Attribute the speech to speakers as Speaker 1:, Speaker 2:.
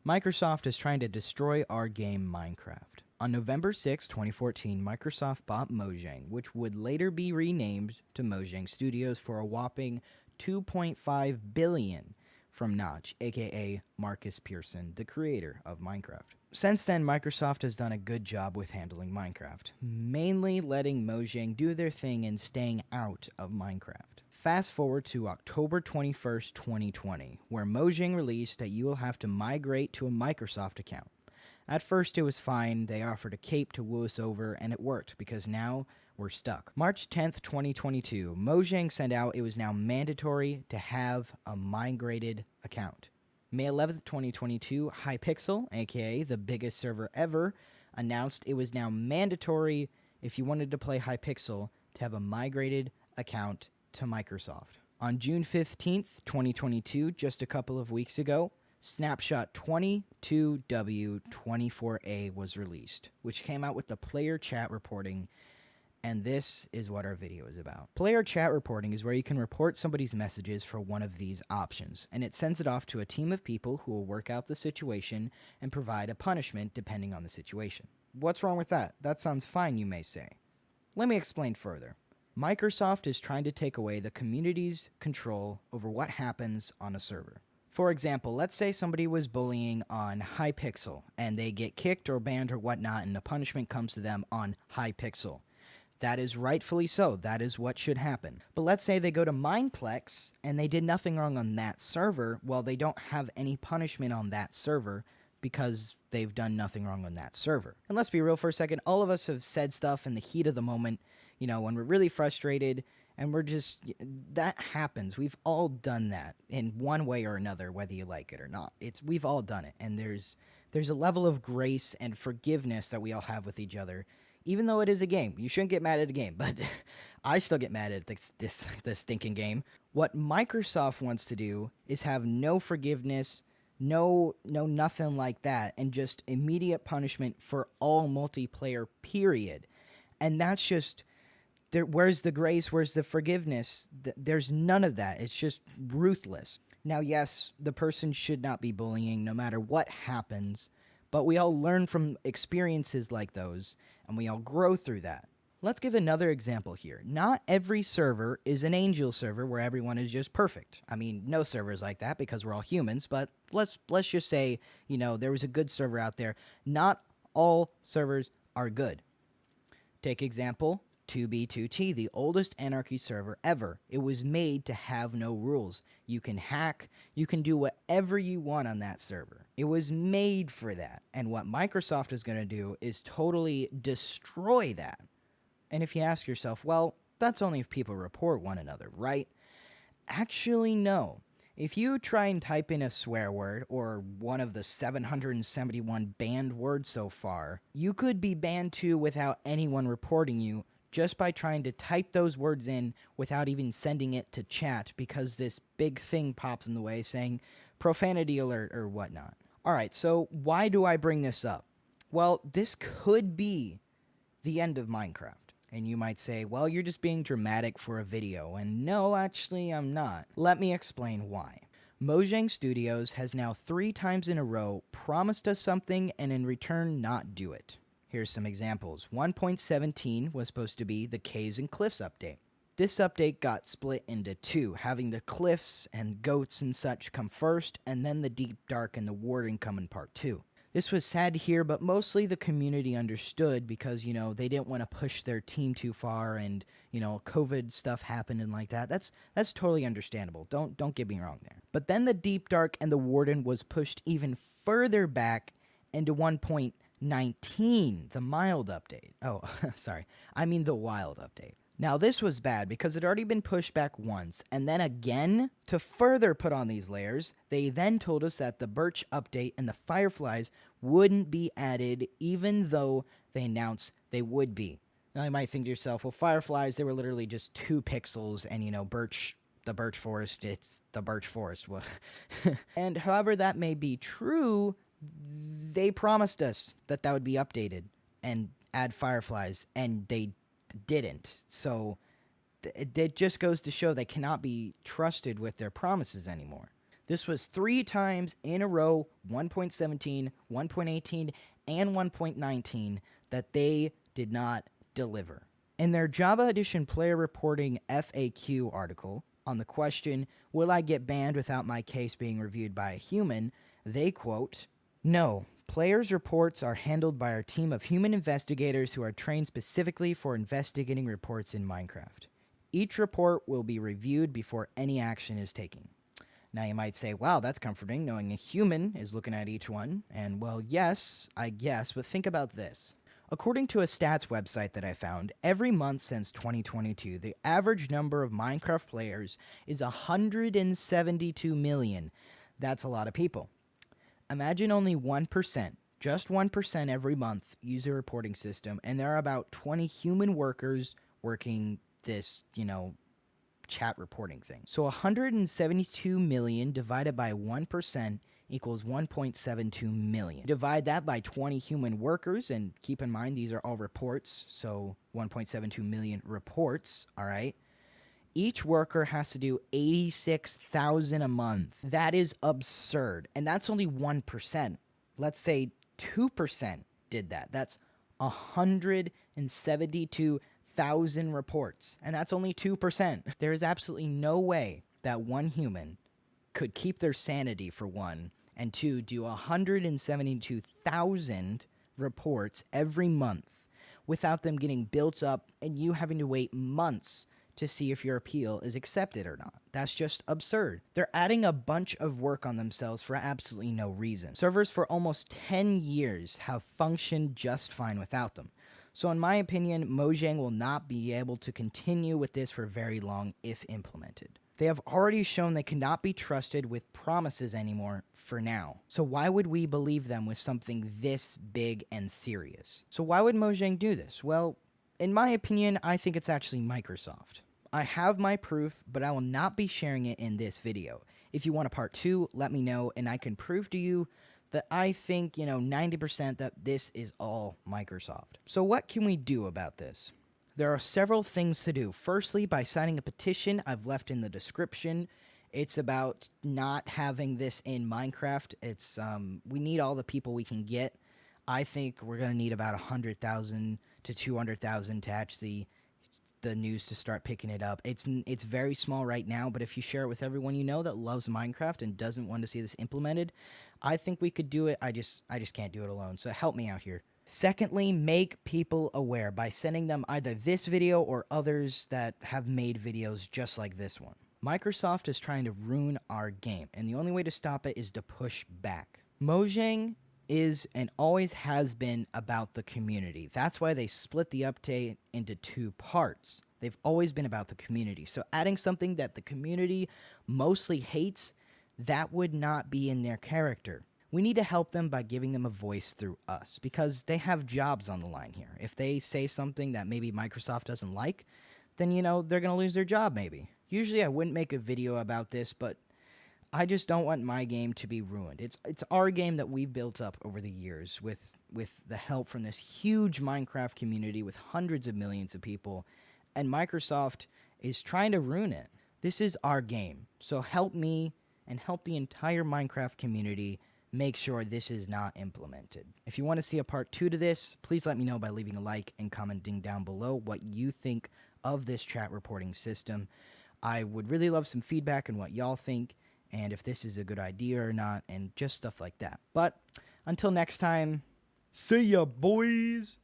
Speaker 1: Microsoft is trying to destroy our game Minecraft. On November 6, 2014, Microsoft bought Mojang, which would later be renamed to Mojang Studios for a whopping $2.5 billion from Notch, aka Marcus Pearson, the creator of Minecraft. Since then, Microsoft has done a good job with handling Minecraft, mainly letting Mojang do their thing and staying out of Minecraft. Fast forward to October 21st, 2020, where Mojang released that you will have to migrate to a Microsoft account. At first it was fine, they offered a cape to woo us over, and it worked because now we're stuck. March 10th, 2022, Mojang sent out it was now mandatory to have a migrated account. May 11th, 2022, Hypixel, aka the biggest server ever, announced it was now mandatory if you wanted to play Hypixel to have a migrated account to Microsoft. On June 15th, 2022, just a couple of weeks ago, Snapshot 22W24A was released, which came out with the player chat reporting, and this is what our video is about. Player chat reporting is where you can report somebody's messages for one of these options, and it sends it off to a team of people who will work out the situation and provide a punishment depending on the situation. What's wrong with that? That sounds fine, you may say. Let me explain further. Microsoft is trying to take away the community's control over what happens on a server. For example, let's say somebody was bullying on Hypixel and they get kicked or banned or whatnot, and the punishment comes to them on Hypixel. That is rightfully so. That is what should happen. But let's say they go to Mineplex and they did nothing wrong on that server. Well, they don't have any punishment on that server because they've done nothing wrong on that server. And let's be real for a second. All of us have said stuff in the heat of the moment, you know, when we're really frustrated and we're just, that happens. We've all done that in one way or another, whether you like it or not. We've all done it. And there's a level of grace and forgiveness that we all have with each other. Even though it is a game, you shouldn't get mad at a game, but I still get mad at this stinking game. What Microsoft wants to do is have no forgiveness, no nothing like that, and just immediate punishment for all multiplayer, period. And that's just, where's the grace, where's the forgiveness? There's none of that. It's just ruthless. Now, yes, the person should not be bullying no matter what happens, but we all learn from experiences like those, and we all grow through that. Let's give another example here. Not every server is an angel server where everyone is just perfect. I mean, no server is like that because we're all humans, but let's just say, you know, there was a good server out there. Not all servers are good. Take example, 2B2T, the oldest Anarchy server ever. It was made to have no rules. You can hack, you can do whatever you want on that server. It was made for that. And what Microsoft is going to do is totally destroy that. And if you ask yourself, well, that's only if people report one another, right? Actually, no. If you try and type in a swear word or one of the 771 banned words so far, you could be banned too without anyone reporting you, just by trying to type those words in without even sending it to chat, because this big thing pops in the way saying profanity alert or whatnot. Alright, so why do I bring this up? Well, this could be the end of Minecraft. And you might say, well, you're just being dramatic for a video. And no, actually, I'm not. Let me explain why. Mojang Studios has now 3 times in a row promised us something and in return not do it. Here's some examples. 1.17 was supposed to be the Caves and Cliffs update. This update got split into 2, having the cliffs and goats and such come first, and then the Deep Dark and the Warden come in part 2. This was sad to hear, but mostly the community understood because, you know, they didn't want to push their team too far, and, you know, COVID stuff happened and like that. That's totally understandable. Don't get me wrong there. But then the Deep Dark and the Warden was pushed even further back into 1.19, the mild update. Oh, sorry. I mean the wild update. Now, this was bad because it had already been pushed back once, and then again, to further put on these layers, they then told us that the Birch update and the Fireflies wouldn't be added, even though they announced they would be. Now, you might think to yourself, well, Fireflies, they were literally just 2 pixels, and, you know, the Birch Forest, it's the Birch Forest. And however that may be true, they promised us that would be updated and add Fireflies, and they didn't. So it just goes to show they cannot be trusted with their promises anymore. This was 3 times in a row, 1.17, 1.18, and 1.19, that they did not deliver. In their Java Edition player reporting FAQ article, on the question, will I get banned without my case being reviewed by a human, they quote, "No, players' reports are handled by our team of human investigators who are trained specifically for investigating reports in Minecraft. Each report will be reviewed before any action is taken." Now you might say, wow, that's comforting knowing a human is looking at each one. And well, yes, I guess, but think about this. According to a stats website that I found, every month since 2022, the average number of Minecraft players is 172 million. That's a lot of people. Imagine only 1%, just 1% every month use a reporting system, and there are about 20 human workers working this, chat reporting thing. So 172 million divided by 1% equals 1.72 million. Divide that by 20 human workers, and keep in mind these are all reports, so 1.72 million reports, all right? Each worker has to do 86,000 a month. That is absurd, and that's only 1%. Let's say 2% did that. That's 172,000 reports, and that's only 2%. There is absolutely no way that one human could keep their sanity, for one, and two, do 172,000 reports every month without them getting built up and you having to wait months to see if your appeal is accepted or not. That's just absurd. They're adding a bunch of work on themselves for absolutely no reason. Servers for almost 10 years have functioned just fine without them. So in my opinion, Mojang will not be able to continue with this for very long if implemented. They have already shown they cannot be trusted with promises anymore for now. So why would we believe them with something this big and serious? So why would Mojang do this? Well, in my opinion, I think it's actually Microsoft. I have my proof, but I will not be sharing it in this video. If you want a part 2, let me know, and I can prove to you that I think, 90% that this is all Microsoft. So what can we do about this? There are several things to do. Firstly, by signing a petition I've left in the description. It's about not having this in Minecraft. It's we need all the people we can get. I think we're going to need about 100,000 to 200,000 to actually the news to start picking it up. It's very small right now, but if you share it with everyone you know that loves Minecraft and doesn't want to see this implemented, I think we could do it. I just can't do it alone. So help me out here. Secondly, make people aware by sending them either this video or others that have made videos just like this one. Microsoft is trying to ruin our game, and the only way to stop it is to push back. Mojang is and always has been about the community. That's why they split the update into 2 parts. They've always been about the community. So adding something that the community mostly hates, that would not be in their character. We need to help them by giving them a voice through us, because they have jobs on the line here. If they say something that maybe Microsoft doesn't like, then, they're going to lose their job maybe. Usually I wouldn't make a video about this, but I just don't want my game to be ruined. It's our game that we've built up over the years with the help from this huge Minecraft community with hundreds of millions of people, and Microsoft is trying to ruin it. This is our game, so help me and help the entire Minecraft community make sure this is not implemented. If you want to see a part 2 to this, please let me know by leaving a like and commenting down below what you think of this chat reporting system. I would really love some feedback on what y'all think, and if this is a good idea or not, and just stuff like that. But until next time, see ya, boys!